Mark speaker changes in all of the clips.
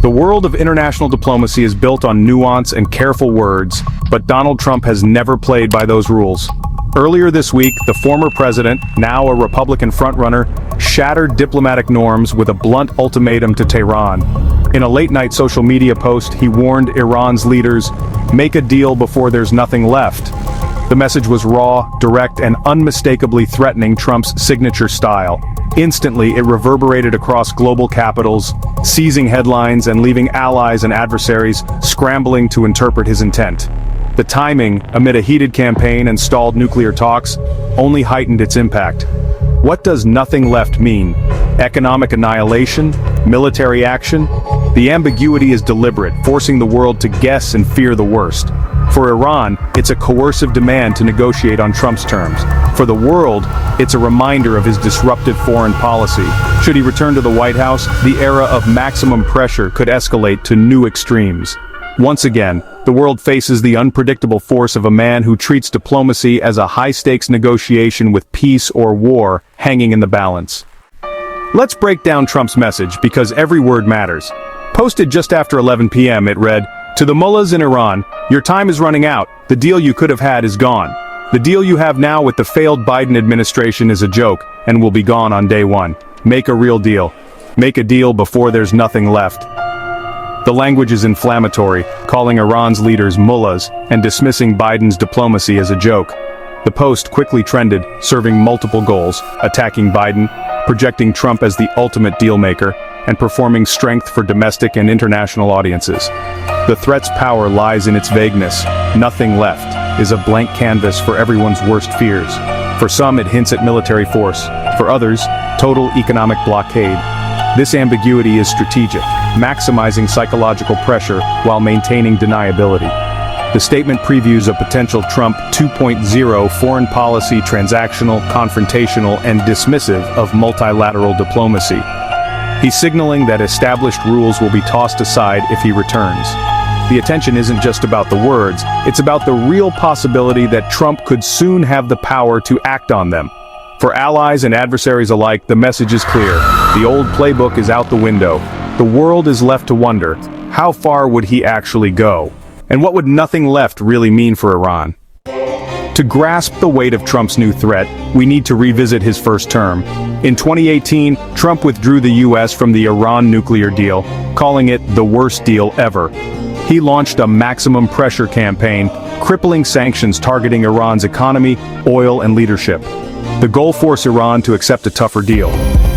Speaker 1: The world of international diplomacy is built on nuance and careful words, but Donald Trump has never played by those rules. Earlier this week, the former president, now a Republican frontrunner, shattered diplomatic norms with a blunt ultimatum to Tehran. In a late-night social media post, he warned Iran's leaders, "Make a deal before there's nothing left." The message was raw, direct, and unmistakably threatening Trump's signature style. Instantly, it reverberated across global capitals, seizing headlines and leaving allies and adversaries scrambling to interpret his intent. The timing, amid a heated campaign and stalled nuclear talks, only heightened its impact. What does nothing left mean? Economic annihilation? Military action? The ambiguity is deliberate, forcing the world to guess and fear the worst. For Iran, it's a coercive demand to negotiate on Trump's terms. For the world, it's a reminder of his disruptive foreign policy. Should he return to the White House, the era of maximum pressure could escalate to new extremes. Once again, the world faces the unpredictable force of a man who treats diplomacy as a high-stakes negotiation with peace or war hanging in the balance. Let's break down Trump's message because every word matters. Posted just after 11 p.m. it read, "To the mullahs in Iran, your time is running out, the deal you could have had is gone. The deal you have now with the failed Biden administration is a joke, and will be gone on day one. Make a real deal. Make a deal before there's nothing left." The language is inflammatory, calling Iran's leaders mullahs, and dismissing Biden's diplomacy as a joke. The post quickly trended, serving multiple goals, attacking Biden, projecting Trump as the ultimate deal-maker, and performing strength for domestic and international audiences. The threat's power lies in its vagueness. Nothing left is a blank canvas for everyone's worst fears. For some, it hints at military force. For others, total economic blockade. This ambiguity is strategic, maximizing psychological pressure while maintaining deniability. The statement previews a potential Trump 2.0 foreign policy transactional, confrontational, and dismissive of multilateral diplomacy. He's signaling that established rules will be tossed aside if he returns. The attention isn't just about the words, it's about the real possibility that Trump could soon have the power to act on them. For allies and adversaries alike, the message is clear. The old playbook is out the window. The world is left to wonder, how far would he actually go? And what would nothing left really mean for Iran? To grasp the weight of Trump's new threat, we need to revisit his first term. In 2018, Trump withdrew the U.S. from the Iran nuclear deal, calling it the worst deal ever. He launched a maximum pressure campaign, crippling sanctions targeting Iran's economy, oil, and leadership. The goal forced Iran to accept a tougher deal.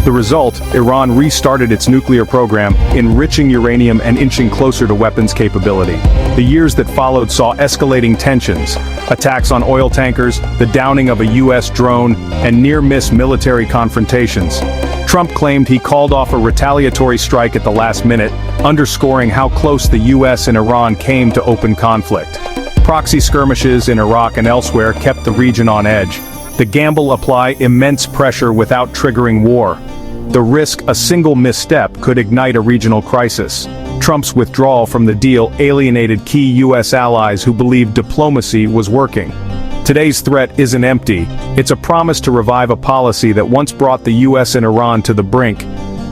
Speaker 1: The result, Iran restarted its nuclear program, enriching uranium and inching closer to weapons capability. The years that followed saw escalating tensions, attacks on oil tankers, the downing of a U.S. drone, and near-miss military confrontations. Trump claimed he called off a retaliatory strike at the last minute, underscoring how close the U.S. and Iran came to open conflict. Proxy skirmishes in Iraq and elsewhere kept the region on edge. The gamble apply immense pressure without triggering war. The risk a single misstep could ignite a regional crisis. Trump's withdrawal from the deal alienated key U.S. allies who believed diplomacy was working. Today's threat isn't empty. It's a promise to revive a policy that once brought the U.S. and Iran to the brink.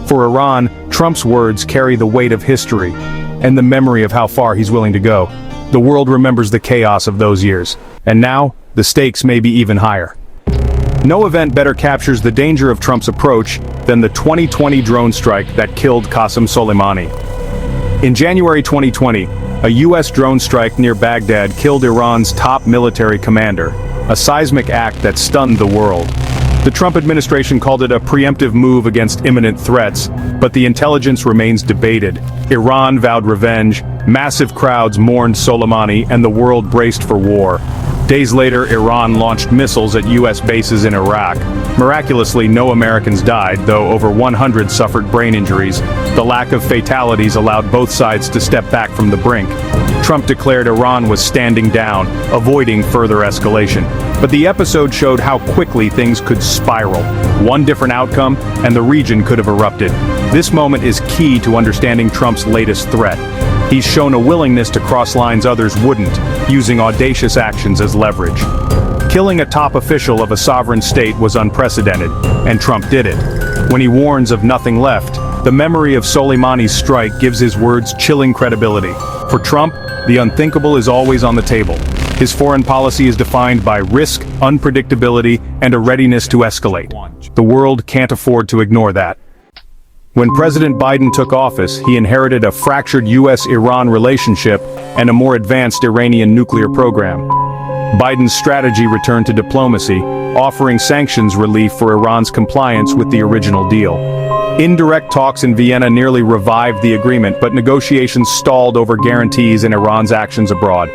Speaker 1: For Iran, Trump's words carry the weight of history and the memory of how far he's willing to go. The world remembers the chaos of those years. And now, the stakes may be even higher. No event better captures the danger of Trump's approach than the 2020 drone strike that killed Qasem Soleimani. In January 2020, a U.S. drone strike near Baghdad killed Iran's top military commander, a seismic act that stunned the world. The Trump administration called it a preemptive move against imminent threats, but the intelligence remains debated. Iran vowed revenge, massive crowds mourned Soleimani, and the world braced for war. Days later, Iran launched missiles at U.S. bases in Iraq. Miraculously, no Americans died, though over 100 suffered brain injuries. The lack of fatalities allowed both sides to step back from the brink. Trump declared Iran was standing down, avoiding further escalation. But the episode showed how quickly things could spiral. One different outcome, and the region could have erupted. This moment is key to understanding Trump's latest threat. He's shown a willingness to cross lines others wouldn't, using audacious actions as leverage. Killing a top official of a sovereign state was unprecedented, and Trump did it. When he warns of nothing left, The memory of Soleimani's strike gives his words chilling credibility. For Trump, the unthinkable is always on the table. His foreign policy is defined by risk, unpredictability, and a readiness to escalate. The world can't afford to ignore that. When President Biden took office, he inherited a fractured U.S. Iran relationship and a more advanced Iranian nuclear program. Biden's strategy returned to diplomacy, offering sanctions relief for Iran's compliance with the original deal. Indirect talks in Vienna nearly revived the agreement, but negotiations stalled over guarantees in Iran's actions abroad.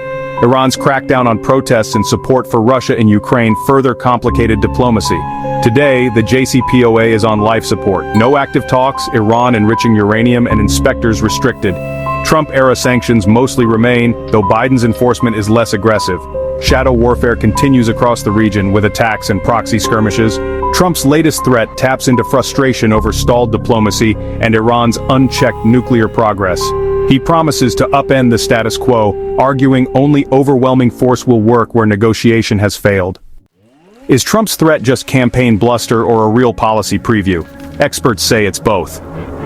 Speaker 1: Iran's crackdown on protests and support for Russia in Ukraine further complicated diplomacy. Today, the JCPOA is on life support. No active talks, Iran enriching uranium, and inspectors restricted. Trump-era sanctions mostly remain, though Biden's enforcement is less aggressive. Shadow warfare continues across the region with attacks and proxy skirmishes. Trump's latest threat taps into frustration over stalled diplomacy and Iran's unchecked nuclear progress. He promises to upend the status quo, arguing only overwhelming force will work where negotiation has failed. Is Trump's threat just campaign bluster or a real policy preview? Experts say it's both.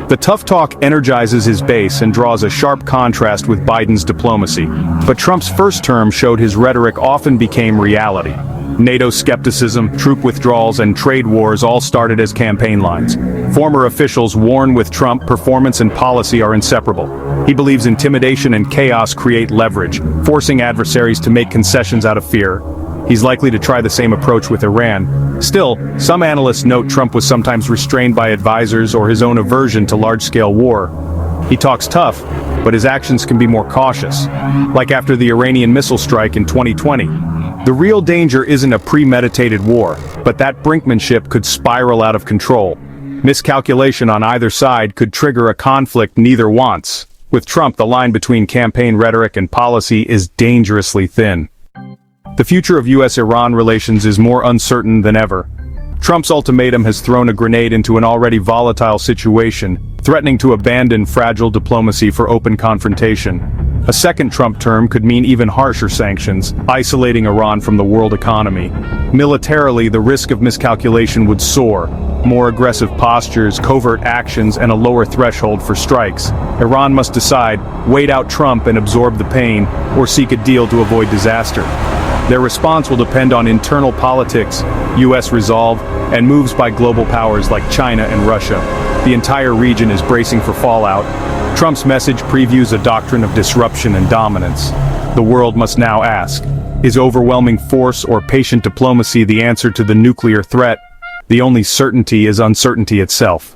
Speaker 1: The tough talk energizes his base and draws a sharp contrast with Biden's diplomacy. But Trump's first term showed his rhetoric often became reality. NATO skepticism, troop withdrawals, and trade wars all started as campaign lines. Former officials warn with Trump performance and policy are inseparable. He believes intimidation and chaos create leverage, forcing adversaries to make concessions out of fear. He's likely to try the same approach with Iran. Still, some analysts note Trump was sometimes restrained by advisors or his own aversion to large-scale war. He talks tough, but his actions can be more cautious, like after the Iranian missile strike in 2020. The real danger isn't a premeditated war, but that brinkmanship could spiral out of control. Miscalculation on either side could trigger a conflict neither wants. With Trump, the line between campaign rhetoric and policy is dangerously thin. The future of U.S.-Iran relations is more uncertain than ever. Trump's ultimatum has thrown a grenade into an already volatile situation, threatening to abandon fragile diplomacy for open confrontation. A second Trump term could mean even harsher sanctions, isolating Iran from the world economy. Militarily, the risk of miscalculation would soar. More aggressive postures, covert actions, and a lower threshold for strikes. Iran must decide, wait out Trump and absorb the pain, or seek a deal to avoid disaster. Their response will depend on internal politics, U.S. resolve, and moves by global powers like China and Russia. The entire region is bracing for fallout. Trump's message previews a doctrine of disruption and dominance. The world must now ask, is overwhelming force or patient diplomacy the answer to the nuclear threat? The only certainty is uncertainty itself.